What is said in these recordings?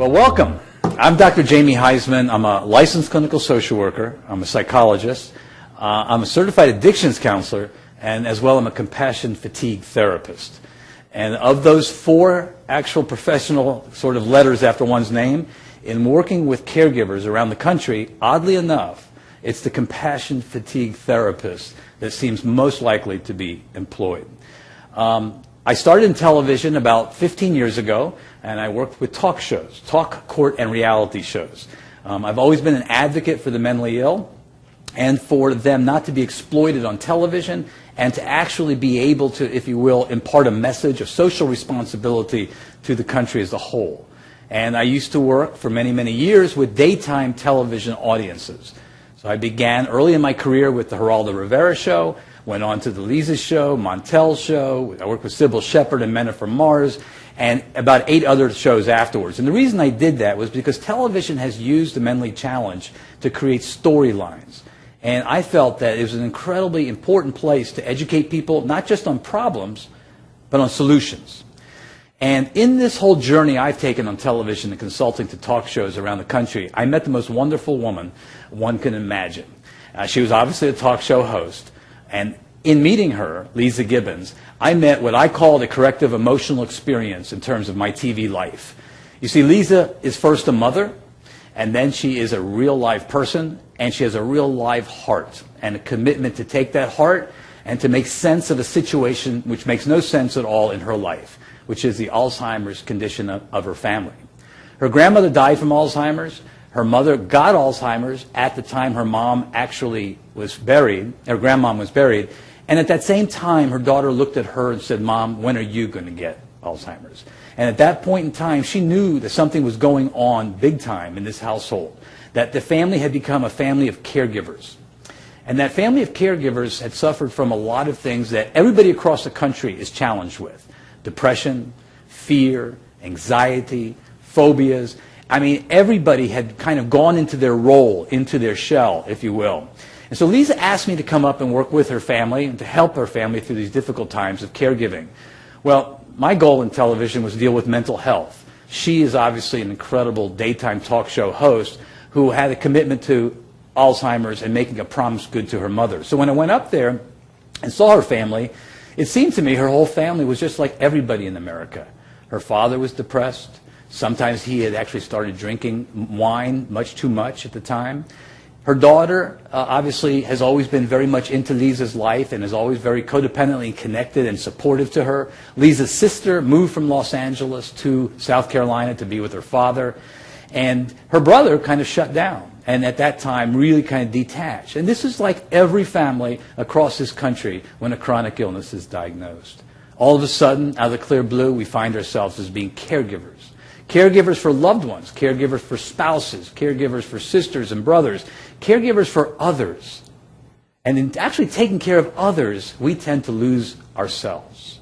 Well, welcome. I'm Dr. Jamie Huysman. I'm a licensed clinical social worker. I'm a psychologist. I'm a certified addictions counselor, and as well I'm a compassion fatigue therapist. And of those 4 actual professional sort of letters after one's name, in working with caregivers around the country, oddly enough, it's the compassion fatigue therapist that seems most likely to be employed. I started in television about 15 years ago, and I worked with talk shows, talk, court, and reality shows. I've always been an advocate for the mentally ill and for them not to be exploited on television and to actually be able to, if you will, impart a message of social responsibility to the country as a whole. And I used to work for many, many years with daytime television audiences. So I began early in my career with the Geraldo Rivera Show, went on to the Lisa Show, Montel's Show. I worked with Sybil Shepherd and Men Are From Mars, and about 8 other shows afterwards. And the reason I did that was because television has used the mentally challenged to create storylines. And I felt that it was an incredibly important place to educate people, not just on problems, but on solutions. And in this whole journey I've taken on television and consulting to talk shows around the country, I met the most wonderful woman one can imagine. She was obviously a talk show host. And in meeting her, Lisa Gibbons, I met what I called a corrective emotional experience in terms of my TV life. You see, Lisa is first a mother, and then she is a real live person, and she has a real live heart and a commitment to take that heart and to make sense of a situation which makes no sense at all in her life, which is the Alzheimer's condition of her family. Her grandmother died from Alzheimer's. Her mother got Alzheimer's at the time her mom actually was buried, her grandmom was buried, and at that same time her daughter looked at her and said, "Mom, when are you going to get Alzheimer's?" And at that point in time she knew that something was going on big time in this household, that the family had become a family of caregivers. And that family of caregivers had suffered from a lot of things that everybody across the country is challenged with. Depression, fear, anxiety, phobias. I mean, everybody had kind of gone into their role, into their shell, if you will. And so Lisa asked me to come up and work with her family and to help her family through these difficult times of caregiving. Well, my goal in television was to deal with mental health. She is obviously an incredible daytime talk show host who had a commitment to Alzheimer's and making a promise good to her mother. So when I went up there and saw her family, it seemed to me her whole family was just like everybody in America. Her father was depressed. Sometimes he had actually started drinking wine much too much at the time. Her daughter obviously has always been very much into Lisa's life and is always very codependently connected and supportive to her. Lisa's sister moved from Los Angeles to South Carolina to be with her father. And her brother kind of shut down and at that time really kind of detached. And this is like every family across this country when a chronic illness is diagnosed. All of a sudden, out of the clear blue, we find ourselves as being caregivers. Caregivers for loved ones, caregivers for spouses, caregivers for sisters and brothers, caregivers for others. And in actually taking care of others, we tend to lose ourselves.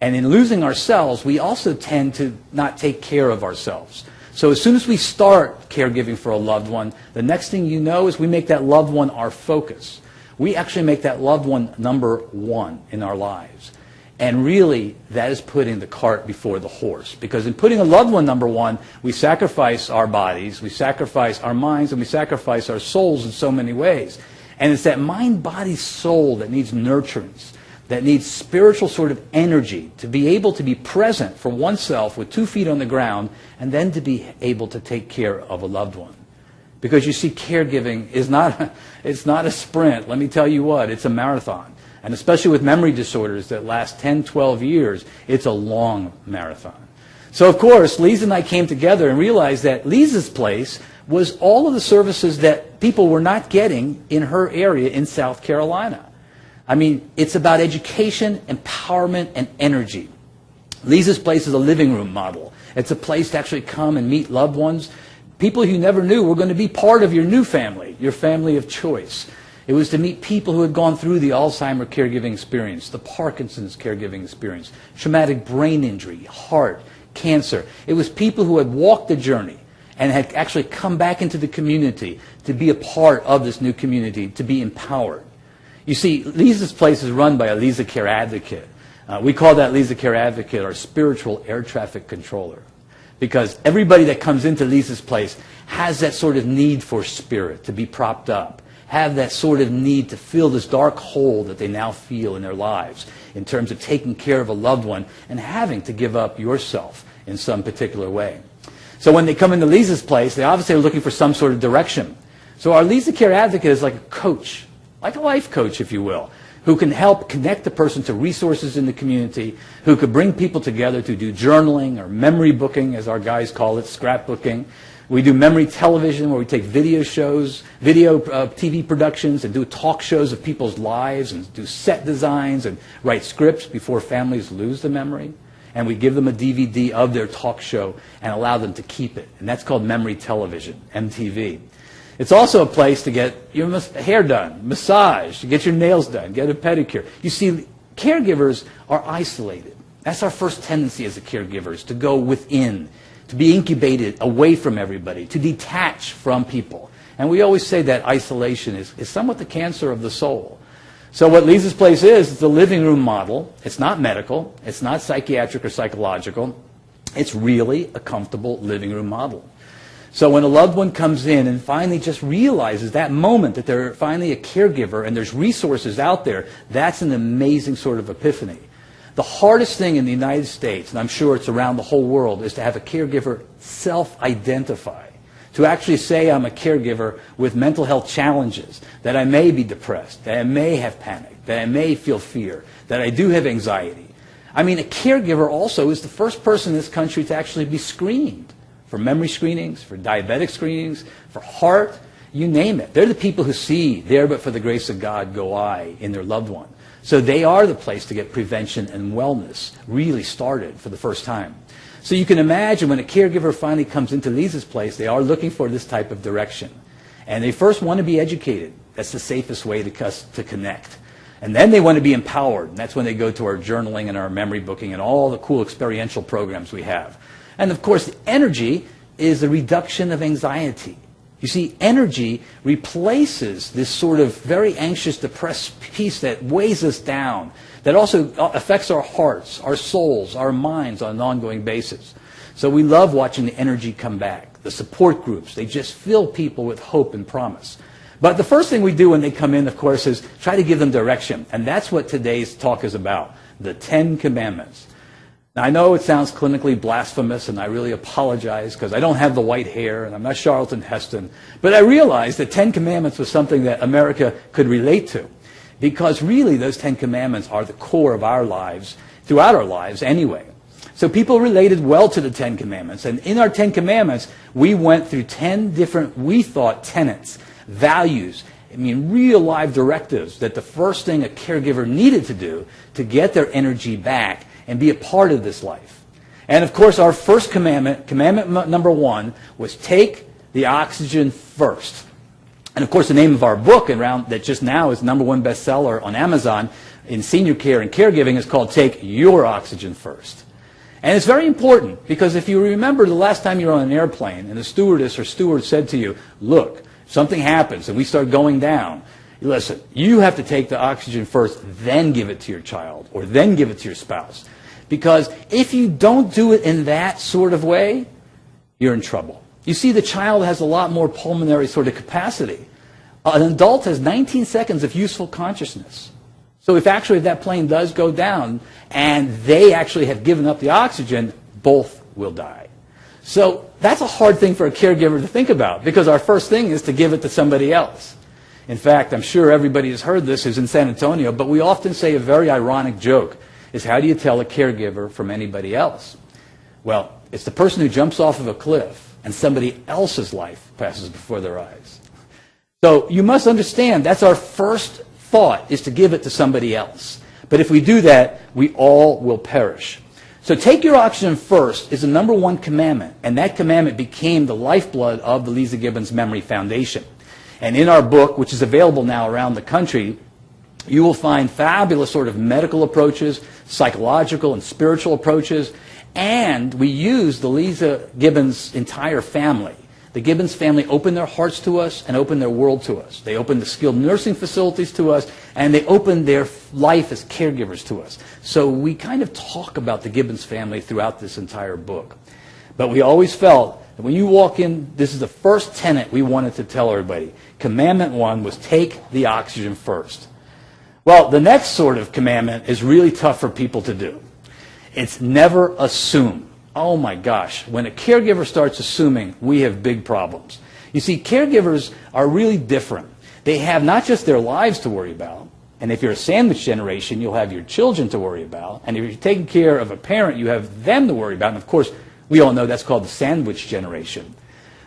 And in losing ourselves, we also tend to not take care of ourselves. So as soon as we start caregiving for a loved one, the next thing you know is we make that loved one our focus. We actually make that loved one number 1 in our lives. And really, that is putting the cart before the horse. Because in putting a loved one number 1, we sacrifice our bodies, we sacrifice our minds, and we sacrifice our souls in so many ways. And it's that mind, body, soul that needs nurturance, that needs spiritual sort of energy to be able to be present for oneself with 2 feet on the ground and then to be able to take care of a loved one. Because you see, caregiving is it's not a sprint. Let me tell you what, it's a marathon. And especially with memory disorders that last 10, 12 years, it's a long marathon. So of course, Lisa and I came together and realized that Lisa's place was all of the services that people were not getting in her area in South Carolina. I mean, it's about education, empowerment, and energy. Lisa's place is a living room model. It's a place to actually come and meet loved ones, people you never knew were going to be part of your new family, your family of choice. It was to meet people who had gone through the Alzheimer's caregiving experience, the Parkinson's caregiving experience, traumatic brain injury, heart, cancer. It was people who had walked the journey and had actually come back into the community to be a part of this new community, to be empowered. You see, Lisa's place is run by a Lisa Care Advocate. We call that Lisa Care Advocate our spiritual air traffic controller. because everybody that comes into Lisa's place has that sort of need for spirit, to be propped up, have that sort of need to fill this dark hole that they now feel in their lives in terms of taking care of a loved one and having to give up yourself in some particular way. So when they come into Lisa's place, they obviously are looking for some sort of direction. So our Lisa Care Advocate is like a coach, like a life coach, if you will, who can help connect the person to resources in the community, who could bring people together to do journaling or memory booking, as our guys call it, scrapbooking. We do memory television, where we take video shows, TV productions, and do talk shows of people's lives, and do set designs, and write scripts before families lose the memory. And we give them a DVD of their talk show and allow them to keep it. And that's called memory television, MTV. It's also a place to get your hair done, massage, to get your nails done, get a pedicure. You see, caregivers are isolated. That's our first tendency as a caregivers, to go within, to be incubated away from everybody, to detach from people. And we always say that isolation is somewhat the cancer of the soul. So what Lisa's Place is, it's a living room model. It's not medical. It's not psychiatric or psychological. It's really a comfortable living room model. So when a loved one comes in and finally just realizes that moment that they're finally a caregiver and there's resources out there, that's an amazing sort of epiphany. The hardest thing in the United States, and I'm sure it's around the whole world, is to have a caregiver self-identify. To actually say I'm a caregiver with mental health challenges, that I may be depressed, that I may have panic, that I may feel fear, that I do have anxiety. I mean, a caregiver also is the first person in this country to actually be screened for memory screenings, for diabetic screenings, for heart, you name it. They're the people who see, there but for the grace of God go I, in their loved one. So they are the place to get prevention and wellness really started for the first time. So you can imagine when a caregiver finally comes into Lisa's Place, they are looking for this type of direction. And they first want to be educated. That's the safest way to connect. And then they want to be empowered. And that's when they go to our journaling and our memory booking and all the cool experiential programs we have. And of course, the energy is the reduction of anxiety. You see, energy replaces this sort of very anxious, depressed piece that weighs us down, that also affects our hearts, our souls, our minds on an ongoing basis. So we love watching the energy come back. The support groups, they just fill people with hope and promise. But the first thing we do when they come in, of course, is try to give them direction. And that's what today's talk is about, the 10 Commandments. Now, I know it sounds clinically blasphemous, and I really apologize because I don't have the white hair, and I'm not Charlton Heston. But I realized that 10 Commandments was something that America could relate to, because really those 10 Commandments are the core of our lives, throughout our lives anyway. So people related well to the 10 Commandments, and in our 10 Commandments, we went through 10 different, we thought, tenets, values, real live directives that the first thing a caregiver needed to do to get their energy back and be a part of this life. And of course, our first commandment, commandment number 1, was take the oxygen first. And of course, the name of our book around that just now is #1 bestseller on Amazon in senior care and caregiving is called Take Your Oxygen First. And it's very important because if you remember the last time you were on an airplane and the stewardess or steward said to you, look, something happens and we start going down, listen, you have to take the oxygen first, then give it to your child or then give it to your spouse. Because if you don't do it in that sort of way, you're in trouble. You see, the child has a lot more pulmonary sort of capacity. An adult has 19 seconds of useful consciousness. So if that plane does go down and they actually have given up the oxygen, both will die. So that's a hard thing for a caregiver to think about because our first thing is to give it to somebody else. In fact, I'm sure everybody has heard this who's in San Antonio, but we often say a very ironic joke is how do you tell a caregiver from anybody else? Well, it's the person who jumps off of a cliff and somebody else's life passes before their eyes. So you must understand that's our first thought is to give it to somebody else. But if we do that, we all will perish. So take your oxygen first is the #1 commandment, and that commandment became the lifeblood of the Lisa Gibbons Memory Foundation. And in our book, which is available now around the country, you will find fabulous sort of medical approaches, psychological and spiritual approaches, and we use the Lisa Gibbons entire family. The Gibbons family opened their hearts to us and opened their world to us. They opened the skilled nursing facilities to us, and they opened their life as caregivers to us. So we kind of talk about the Gibbons family throughout this entire book. But we always felt that when you walk in, this is the first tenet we wanted to tell everybody. Commandment 1 was take the oxygen first. Well, the next sort of commandment is really tough for people to do. It's never assume. Oh my gosh, when a caregiver starts assuming, we have big problems. You see, caregivers are really different. They have not just their lives to worry about, and if you're a sandwich generation, you'll have your children to worry about, and if you're taking care of a parent, you have them to worry about, and of course, we all know that's called the sandwich generation.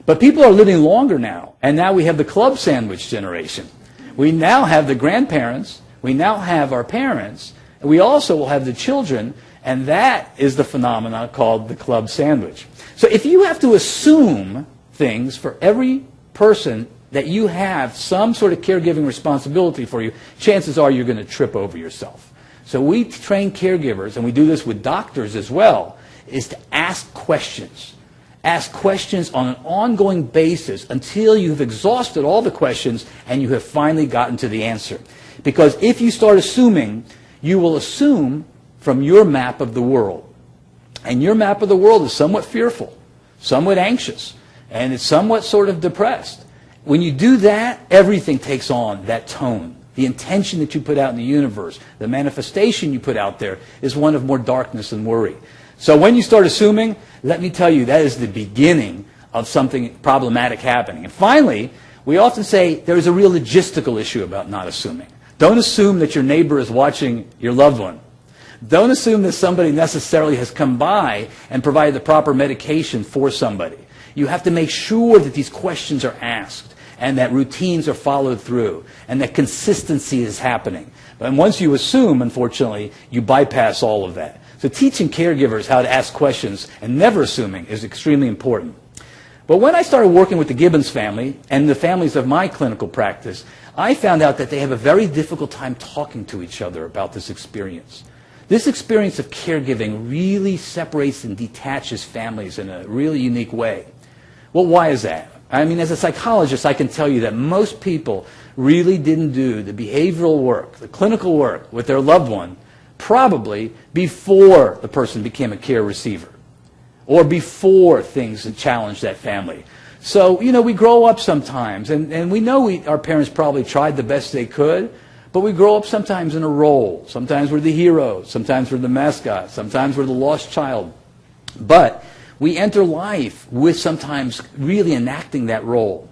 But people are living longer now, and now we have the club sandwich generation. We now have the grandparents, we now have our parents, and we also will have the children, and that is the phenomenon called the club sandwich. So if you have to assume things for every person that you have some sort of caregiving responsibility for you, chances are you're going to trip over yourself. So we train caregivers, and we do this with doctors as well, is to ask questions. Ask questions on an ongoing basis until you've exhausted all the questions and you have finally gotten to the answer. Because if you start assuming, you will assume from your map of the world. And your map of the world is somewhat fearful, somewhat anxious, and it's somewhat sort of depressed. When you do that, everything takes on that tone. The intention that you put out in the universe, the manifestation you put out there is one of more darkness and worry. So when you start assuming, let me tell you, that is the beginning of something problematic happening. And finally, we often say there's a real logistical issue about not assuming. Don't assume that your neighbor is watching your loved one. Don't assume that somebody necessarily has come by and provided the proper medication for somebody. You have to make sure that these questions are asked and that routines are followed through and that consistency is happening. And once you assume, unfortunately, you bypass all of that. So teaching caregivers how to ask questions and never assuming is extremely important. But when I started working with the Gibbons family and the families of my clinical practice, I found out that they have a very difficult time talking to each other about this experience. This experience of caregiving really separates and detaches families in a really unique way. Well, why is that? I mean, as a psychologist, I can tell you that most people really didn't do the behavioral work, the clinical work with their loved one probably before the person became a care receiver or before things challenged that family. So, you know, we grow up sometimes, and we know our parents probably tried the best they could, but we grow up sometimes in a role. Sometimes we're the hero, sometimes we're the mascot, sometimes we're the lost child. But we enter life with sometimes really enacting that role.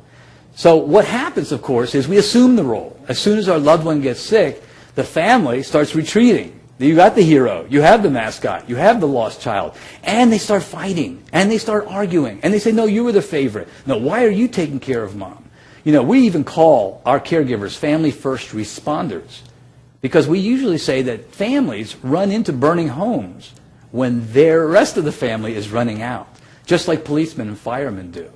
So what happens, of course, is we assume the role. As soon as our loved one gets sick, the family starts retreating. You got the hero, you have the mascot, you have the lost child, and they start fighting, and they start arguing, and they say, no, you were the favorite. No, why are you taking care of mom? You know, we even call our caregivers family first responders because we usually say that families run into burning homes when their rest of the family is running out, just like policemen and firemen do.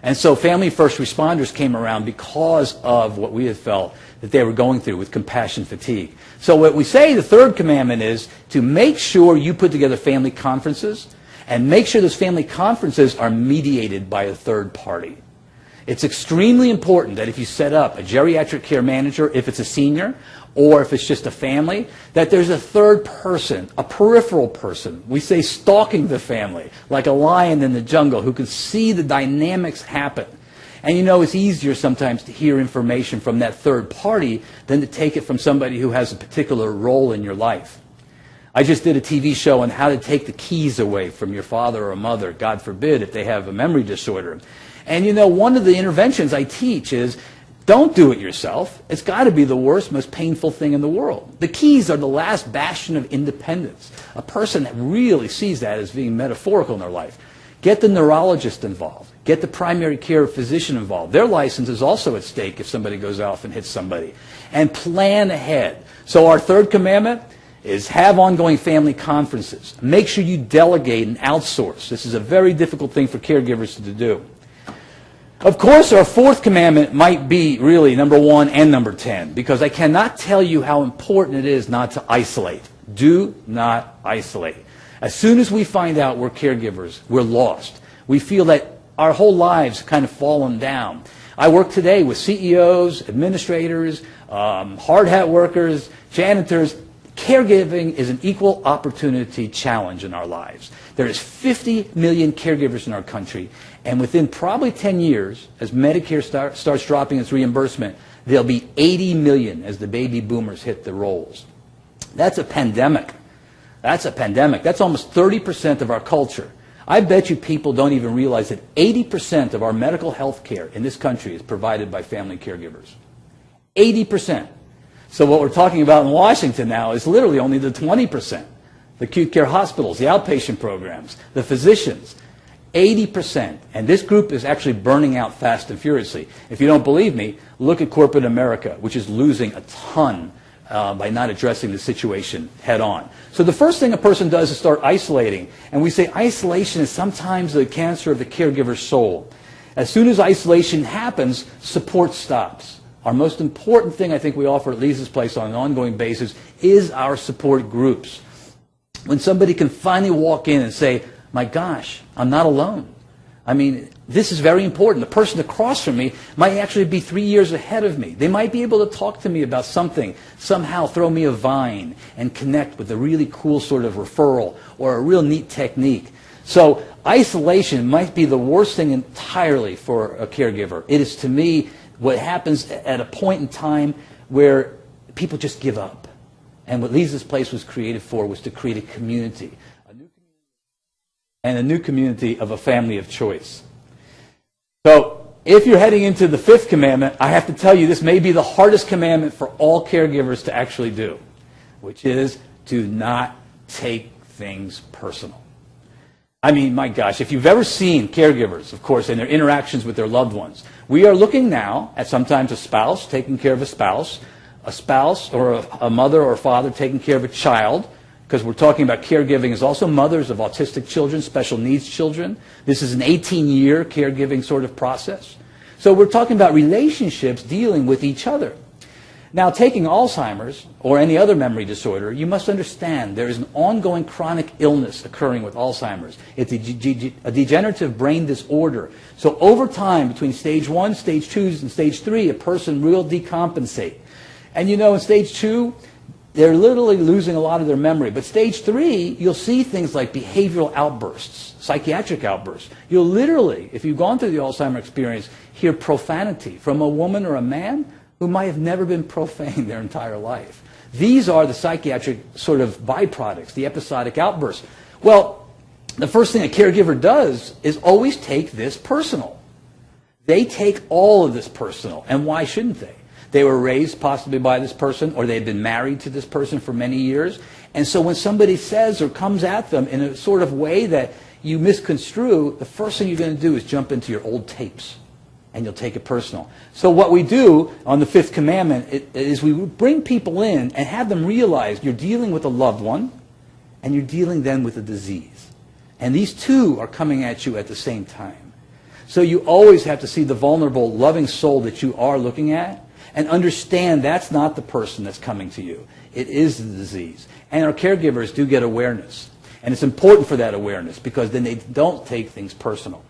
And so family first responders came around because of what we had felt that they were going through with compassion fatigue. So what we say, the third commandment is to make sure you put together family conferences and make sure those family conferences are mediated by a third party. It's extremely important that if you set up a geriatric care manager, if it's a senior, or if it's just a family, that there's a third person, a peripheral person. We say stalking the family, like a lion in the jungle who can see the dynamics happen. And you know, it's easier sometimes to hear information from that third party than to take it from somebody who has a particular role in your life. I just did a TV show on how to take the keys away from your father or mother, God forbid, if they have a memory disorder. And you know, one of the interventions I teach is don't do it yourself. It's got to be the worst, most painful thing in the world. The keys are the last bastion of independence. A person that really sees that as being metaphorical in their life. Get the neurologist involved. Get the primary care physician involved. Their license is also at stake if somebody goes off and hits somebody. And plan ahead. So our third commandment is have ongoing family conferences. Make sure you delegate and outsource. This is a very difficult thing for caregivers to do. Of course, our fourth commandment might be really number 1 and number 10, because I cannot tell you how important it is not to isolate. Do not isolate. As soon as we find out we're caregivers, we're lost. We feel that our whole lives kind of fallen down. I work today with CEOs, administrators, hard hat workers, janitors, Caregiving is an equal opportunity challenge in our lives. There is 50 million caregivers in our country, and within probably 10 years, as Medicare starts dropping its reimbursement, there'll be 80 million as the baby boomers hit the rolls. That's a pandemic. That's a pandemic. That's almost 30% of our culture. I bet you people don't even realize that 80% of our medical health care in this country is provided by family caregivers. 80%. So what we're talking about in Washington now is literally only the 20%. The acute care hospitals, the outpatient programs, the physicians. 80%. And this group is actually burning out fast and furiously. If you don't believe me, look at corporate America, which is losing a ton by not addressing the situation head on. So the first thing a person does is start isolating. And we say isolation is sometimes the cancer of the caregiver's soul. As soon as isolation happens, support stops. Our most important thing I think we offer at Lisa's Place on an ongoing basis is our support groups. When somebody can finally walk in and say, my gosh, I'm not alone. I mean, this is very important. The person across from me might actually be 3 years ahead of me. They might be able to talk to me about something, somehow throw me a vine and connect with a really cool sort of referral or a real neat technique. So isolation might be the worst thing entirely for a caregiver. It is, to me, what happens at a point in time where people just give up. And what Lisa's Place was created for was to create a community. And a new community of a family of choice. So, if you're heading into the fifth commandment, I have to tell you this may be the hardest commandment for all caregivers to actually do, which is to not take things personal. I mean, my gosh, if you've ever seen caregivers, of course, in their interactions with their loved ones, we are looking now at sometimes a spouse taking care of a spouse or a mother or a father taking care of a child, because we're talking about caregiving as also mothers of autistic children, special needs children. This is an 18-year caregiving sort of process. So we're talking about relationships dealing with each other. Now, taking Alzheimer's or any other memory disorder, you must understand there is an ongoing chronic illness occurring with Alzheimer's. It's a degenerative brain disorder. So over time, between stage 1, stage 2, and stage 3, a person will decompensate. And you know, in stage 2, they're literally losing a lot of their memory. But stage 3, you'll see things like behavioral outbursts, psychiatric outbursts. You'll literally, if you've gone through the Alzheimer's experience, hear profanity from a woman or a man who might have never been profane their entire life. These are the psychiatric sort of byproducts, the episodic outbursts. Well, the first thing a caregiver does is always take this personal. They take all of this personal. And why shouldn't they? They were raised possibly by this person, or they've been married to this person for many years. And so when somebody says or comes at them in a sort of way that you misconstrue, the first thing you're going to do is jump into your old tapes. And you'll take it personal. So what we do on the fifth commandment is we bring people in and have them realize you're dealing with a loved one and you're dealing then with a disease. And these two are coming at you at the same time. So you always have to see the vulnerable, loving soul that you are looking at and understand that's not the person that's coming to you. It is the disease. And our caregivers do get awareness. And it's important for that awareness because then they don't take things personal.